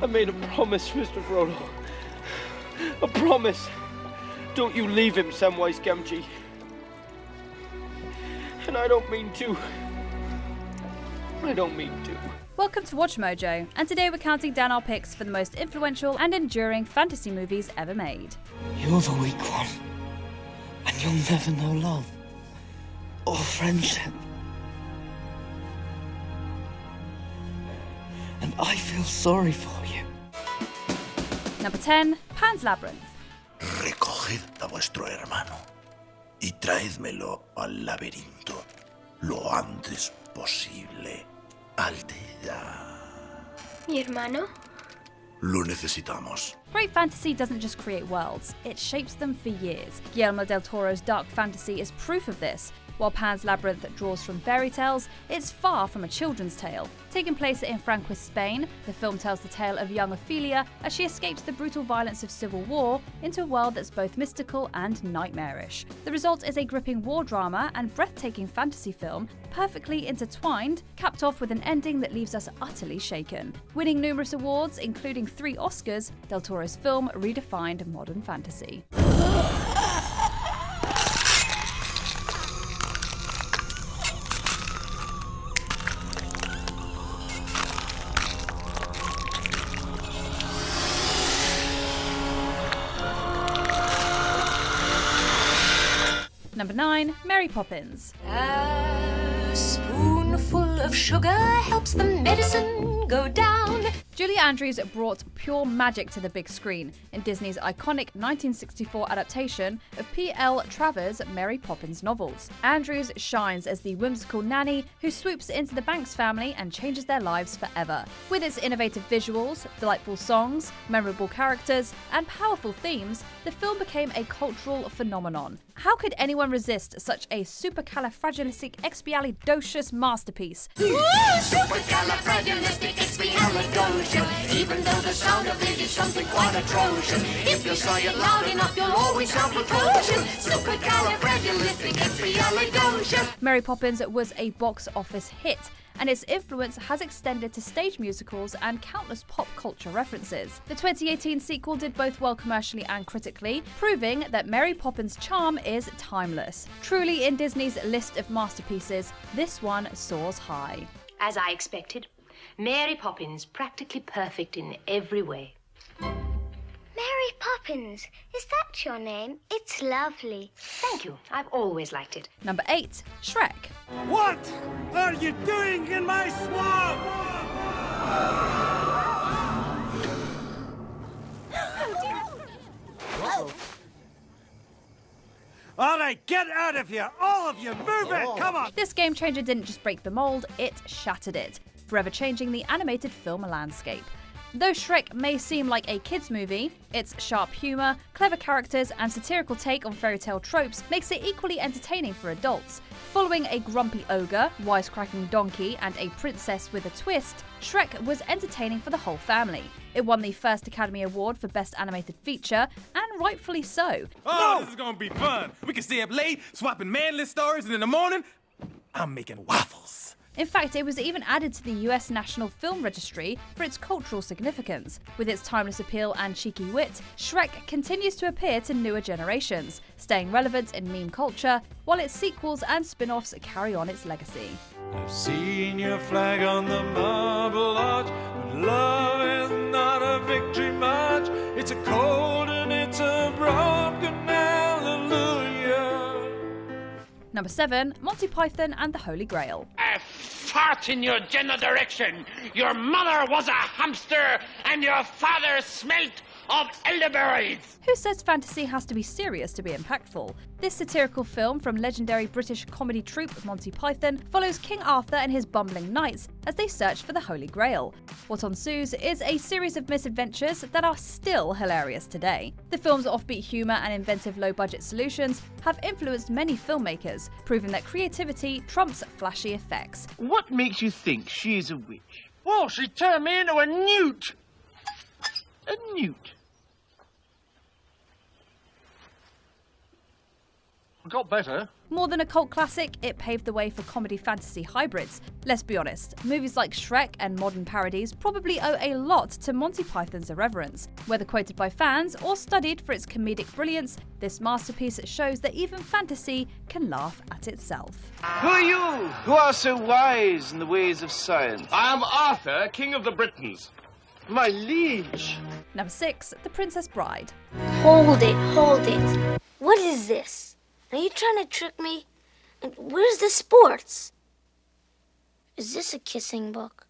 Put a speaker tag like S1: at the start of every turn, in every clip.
S1: I made a promise, Mr. Frodo. A promise. Don't you leave him, Samwise Gamgee. And I don't mean to. I don't mean to.
S2: Welcome to Watch Mojo, and today we're counting down our picks for the most influential and enduring fantasy movies ever made.
S3: You're the weak one, and you'll never know love or friendship. And I feel sorry for you.
S2: Number 10, Pan's Labyrinth.
S4: Recoged a vuestro hermano y traédmelo al laberinto lo antes posible. Alteza.
S5: ¿Mi hermano?
S4: Lo necesitamos.
S2: Great fantasy doesn't just create worlds, it shapes them for years. Guillermo del Toro's dark fantasy is proof of this. While Pan's Labyrinth draws from fairy tales, it's far from a children's tale. Taking place in Franquist Spain, the film tells the tale of young Ophelia as she escapes the brutal violence of civil war into a world that's both mystical and nightmarish. The result is a gripping war drama and breathtaking fantasy film, perfectly intertwined, capped off with an ending that leaves us utterly shaken. Winning numerous awards, including 3 Oscars, Del Toro's film redefined modern fantasy. Number 9, Mary Poppins.
S6: A spoonful of sugar helps the medicine go down.
S2: Julie Andrews brought pure magic to the big screen in Disney's iconic 1964 adaptation of P.L. Travers' Mary Poppins novels. Andrews shines as the whimsical nanny who swoops into the Banks family and changes their lives forever. With its innovative visuals, delightful songs, memorable characters, and powerful themes, the film became a cultural phenomenon. How could anyone resist such a supercalifragilisticexpialidocious masterpiece?
S6: Supercalifragilisticexpialidocious. Even though the sound of it is something quite atrocious. If you say it loud enough, you'll always sound precocious. Supercalifragilisticexpialidocious.
S2: Mary Poppins was a box office hit, and its influence has extended to stage musicals and countless pop culture references. The 2018 sequel did both well commercially and critically, proving that Mary Poppins' charm is timeless. Truly in Disney's list of masterpieces, this one soars high.
S6: As I expected, Mary Poppins practically perfect in every way.
S5: Mary Poppins, is that your name? It's lovely.
S6: Thank you. I've always liked it.
S2: Number 8, Shrek.
S7: What are you doing in my swamp? All right, get out of here. All of you, move it. Come on.
S2: This game changer didn't just break the mold, it shattered it, forever changing the animated film landscape. Though Shrek may seem like a kids' movie, its sharp humour, clever characters, and satirical take on fairy tale tropes makes it equally entertaining for adults. Following a grumpy ogre, wisecracking donkey, and a princess with a twist, Shrek was entertaining for the whole family. It won the first Academy Award for Best Animated Feature, and rightfully so.
S7: Oh, this is gonna be fun. We can stay up late, swapping manly stories, and in the morning, I'm making waffles.
S2: In fact, it was even added to the US National Film Registry for its cultural significance. With its timeless appeal and cheeky wit, Shrek continues to appeal to newer generations, staying relevant in meme culture, while its sequels and spin-offs carry on its legacy.
S7: I've seen your flag on the marble arch, but love is not a victory march. It's a cold and it's a broken hallelujah.
S2: Number 7, Monty Python and the Holy Grail.
S8: A fart in your general direction. Your mother was a hamster and your father smelt of elderberries.
S2: Who says fantasy has to be serious to be impactful? This satirical film from legendary British comedy troupe Monty Python follows King Arthur and his bumbling knights as they search for the Holy Grail. What ensues is a series of misadventures that are still hilarious today. The film's offbeat humour and inventive low-budget solutions have influenced many filmmakers, proving that creativity trumps flashy effects.
S8: What makes you think she's a witch? Well, she turned me into a newt. A newt.
S7: got better.
S2: More than a cult classic, it paved the way for comedy-fantasy hybrids. Let's be honest, movies like Shrek and modern parodies probably owe a lot to Monty Python's irreverence. Whether quoted by fans or studied for its comedic brilliance, this masterpiece shows that even fantasy can laugh at itself.
S9: Who are you, who are so wise in the ways of science?
S10: I am Arthur, King of the Britons.
S9: My liege.
S2: Number 6, The Princess Bride.
S5: Hold it. What is this? Are you trying to trick me? And where's the sports? Is this a kissing book?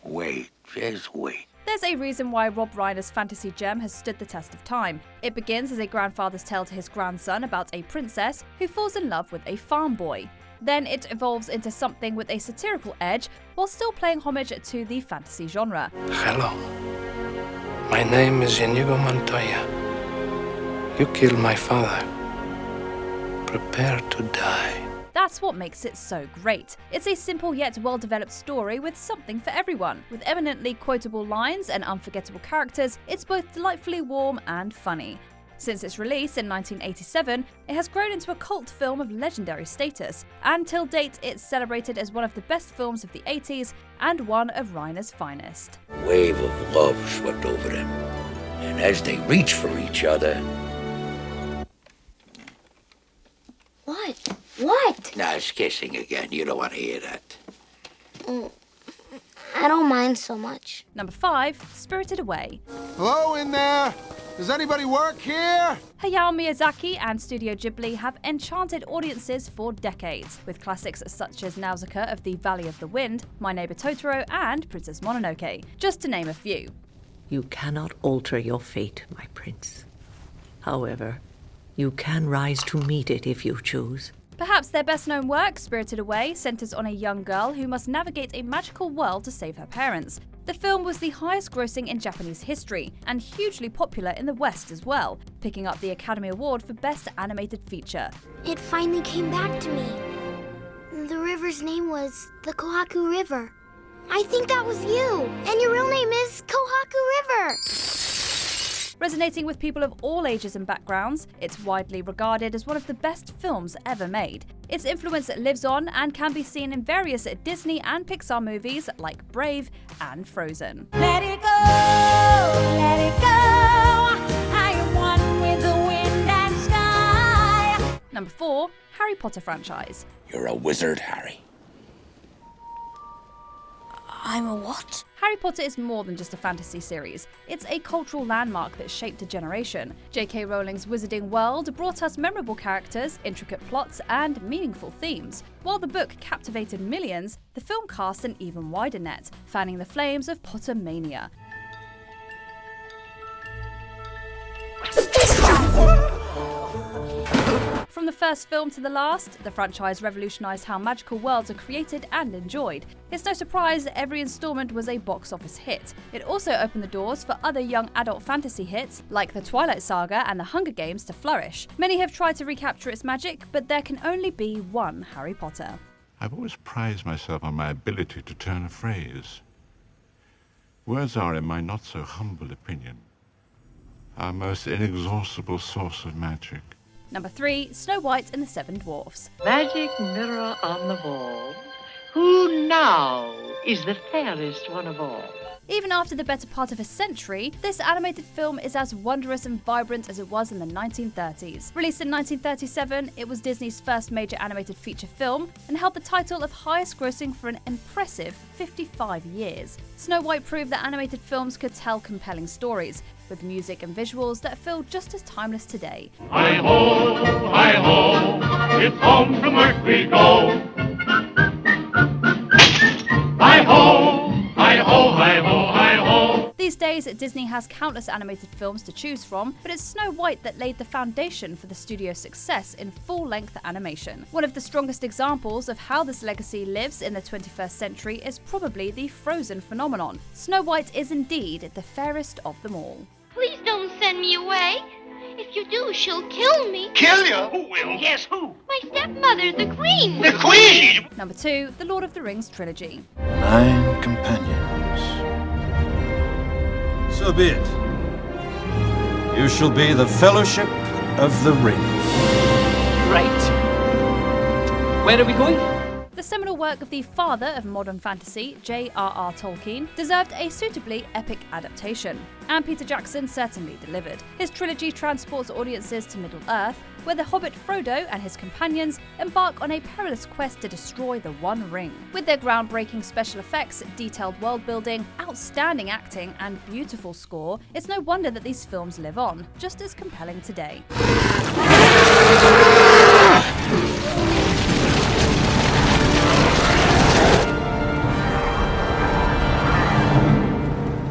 S3: Wait, just wait.
S2: There's a reason why Rob Reiner's fantasy gem has stood the test of time. It begins as a grandfather's tale to his grandson about a princess who falls in love with a farm boy. Then it evolves into something with a satirical edge while still playing homage to the fantasy genre.
S11: Hello. My name is Inigo Montoya. You killed my father. Prepare to die.
S2: That's what makes it so great. It's a simple yet well-developed story with something for everyone. With eminently quotable lines and unforgettable characters, it's both delightfully warm and funny. Since its release in 1987, it has grown into a cult film of legendary status, and till date it's celebrated as one of the best films of the 80s and one of Reiner's finest.
S3: A wave of love swept over them, and as they reached for each other...
S5: What?
S3: Now it's kissing again. You don't want to hear that.
S5: I don't mind so much.
S2: Number 5, Spirited Away.
S12: Hello in there. Does anybody work here?
S2: Hayao Miyazaki and Studio Ghibli have enchanted audiences for decades, with classics such as Nausicaa of the Valley of the Wind, My Neighbor Totoro, and Princess Mononoke, just to name a few.
S13: You cannot alter your fate, my prince. However, you can rise to meet it if you choose.
S2: Perhaps their best-known work, Spirited Away, centers on a young girl who must navigate a magical world to save her parents. The film was the highest grossing in Japanese history, and hugely popular in the West as well, picking up the Academy Award for Best Animated Feature.
S5: It finally came back to me. The river's name was the Kohaku River. I think that was you, and your real name is Kohaku River.
S2: Resonating with people of all ages and backgrounds, it's widely regarded as one of the best films ever made. Its influence lives on and can be seen in various Disney and Pixar movies like Brave and Frozen.
S6: Let it go, I am one with the wind and sky.
S2: Number 4, Harry Potter franchise.
S3: You're a wizard, Harry.
S5: I'm a what?
S2: Harry Potter is more than just a fantasy series. It's a cultural landmark that shaped a generation. J.K. Rowling's wizarding world brought us memorable characters, intricate plots, and meaningful themes. While the book captivated millions, the film cast an even wider net, fanning the flames of Pottermania. From the first film to the last, the franchise revolutionised how magical worlds are created and enjoyed. It's no surprise that every instalment was a box office hit. It also opened the doors for other young adult fantasy hits, like the Twilight Saga and the Hunger Games, to flourish. Many have tried to recapture its magic, but there can only be one Harry Potter.
S14: I've always prized myself on my ability to turn a phrase. Words are, in my not-so-humble opinion, our most inexhaustible source of magic.
S2: Number 3, Snow White and the Seven Dwarfs.
S15: Magic mirror on the wall, who now is the fairest one of all?
S2: Even after the better part of a century, this animated film is as wondrous and vibrant as it was in the 1930s. Released in 1937, it was Disney's first major animated feature film and held the title of highest grossing for an impressive 55 years. Snow White proved that animated films could tell compelling stories, with music and visuals that feel just as timeless today.
S16: Hi-ho, it's home from work we go. Hi-ho, hi-ho, hi-ho, hi-ho.
S2: These days, Disney has countless animated films to choose from, but it's Snow White that laid the foundation for the studio's success in full-length animation. One of the strongest examples of how this legacy lives in the 21st century is probably the Frozen phenomenon. Snow White is indeed the fairest of them all.
S5: Please don't send me away. If you do, she'll kill me.
S10: Kill you? Who will? Yes, who?
S5: My stepmother, the Queen.
S10: The Queen!
S2: Number 2, The Lord of the Rings Trilogy.
S4: 9 companions.
S7: So be it. You shall be the Fellowship of the Ring.
S15: Right.
S17: Where are we going?
S2: The seminal work of the father of modern fantasy, J.R.R. Tolkien, deserved a suitably epic adaptation, and Peter Jackson certainly delivered. His trilogy transports audiences to Middle-earth, where the hobbit Frodo and his companions embark on a perilous quest to destroy the One Ring. With their groundbreaking special effects, detailed world-building, outstanding acting, and beautiful score, it's no wonder that these films live on, just as compelling today.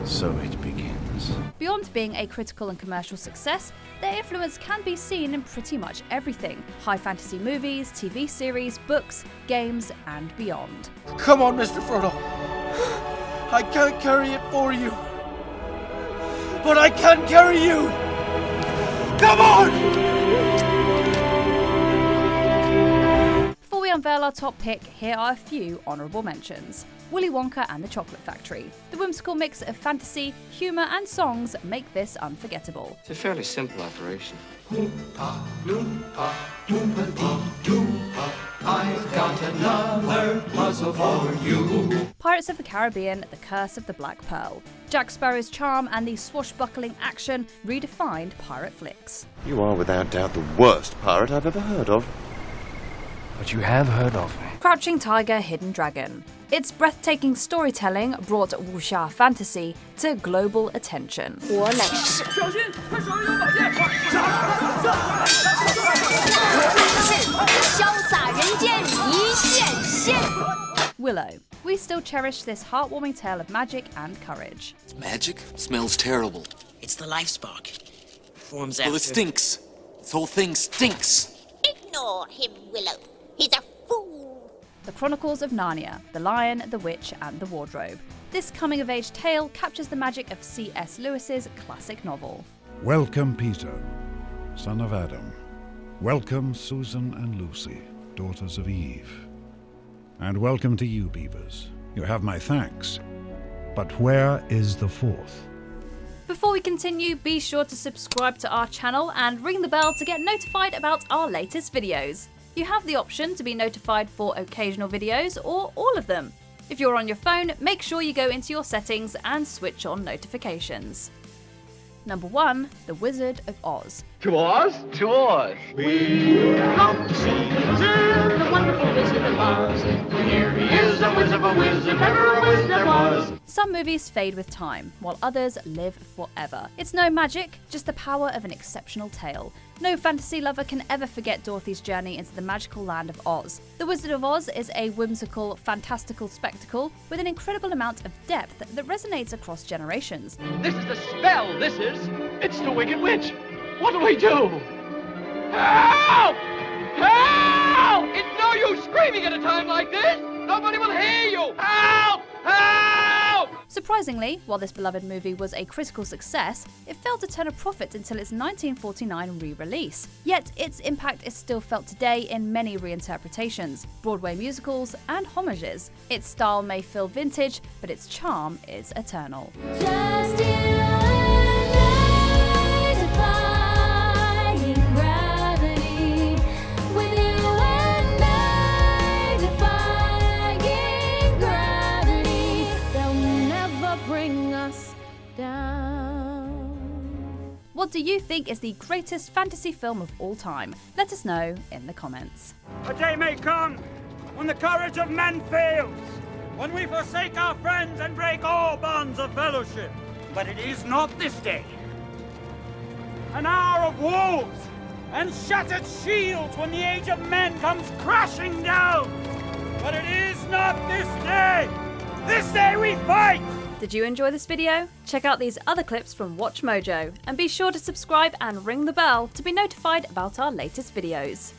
S4: So it begins.
S2: Beyond being a critical and commercial success, their influence can be seen in pretty much everything: high fantasy movies, TV series, books, games, and beyond.
S1: Come on, Mr. Frodo. I can't carry it for you. But I can carry you. Come on!
S2: Before we unveil our top pick, here are a few honourable mentions. Willy Wonka and the Chocolate Factory. The whimsical mix of fantasy, humour and songs make this unforgettable.
S11: It's a fairly simple operation.
S6: I've got another puzzle for you.
S2: Pirates of the Caribbean, The Curse of the Black Pearl. Jack Sparrow's charm and the swashbuckling action redefined pirate flicks.
S18: You are without doubt the worst pirate I've ever heard of.
S11: But you have heard of me.
S2: Crouching Tiger, Hidden Dragon. Its breathtaking storytelling brought wuxia fantasy to global attention. Willow. We still cherish this heartwarming tale of magic and courage.
S3: It's magic? Smells terrible.
S19: It's the life spark. Forms
S3: Well, it stinks. This whole thing stinks.
S5: Ignore him, Willow. He's a fool.
S2: The Chronicles of Narnia, The Lion, the Witch and the Wardrobe. This coming-of-age tale captures the magic of C.S. Lewis's classic novel.
S20: Welcome, Peter, son of Adam. Welcome, Susan and Lucy, daughters of Eve. And welcome to you, Beavers. You have my thanks. But where is the fourth?
S2: Before we continue, be sure to subscribe to our channel and ring the bell to get notified about our latest videos. You have the option to be notified for occasional videos or all of them. If you're on your phone, make sure you go into your settings and switch on notifications. Number 1, The Wizard of Oz.
S10: To Oz? To Oz.
S6: We've come to see the wizard, the wonderful Wizard of Oz. Here he is, a wizard of a wizard, ever a wizard there was.
S2: Some movies fade with time, while others live forever. It's no magic, just the power of an exceptional tale. No fantasy lover can ever forget Dorothy's journey into the magical land of Oz. The Wizard of Oz is a whimsical, fantastical spectacle with an incredible amount of depth that resonates across generations.
S8: This is the spell, this is. It's the Wicked Witch. What do we do? Help! Help! It's no use screaming at a time like this! Nobody will hear you! Help! Help!
S2: Surprisingly, while this beloved movie was a critical success, it failed to turn a profit until its 1949 re-release. Yet its impact is still felt today in many reinterpretations, Broadway musicals, and homages. Its style may feel vintage, but its charm is eternal. What do you think is the greatest fantasy film of all time? Let us know in the comments.
S21: A day may come when the courage of men fails, when we forsake our friends and break all bonds of fellowship. But it is not this day. An hour of wolves and shattered shields when the age of men comes crashing down. But it is not this day. This day we fight!
S2: Did you enjoy this video? Check out these other clips from WatchMojo and be sure to subscribe and ring the bell to be notified about our latest videos.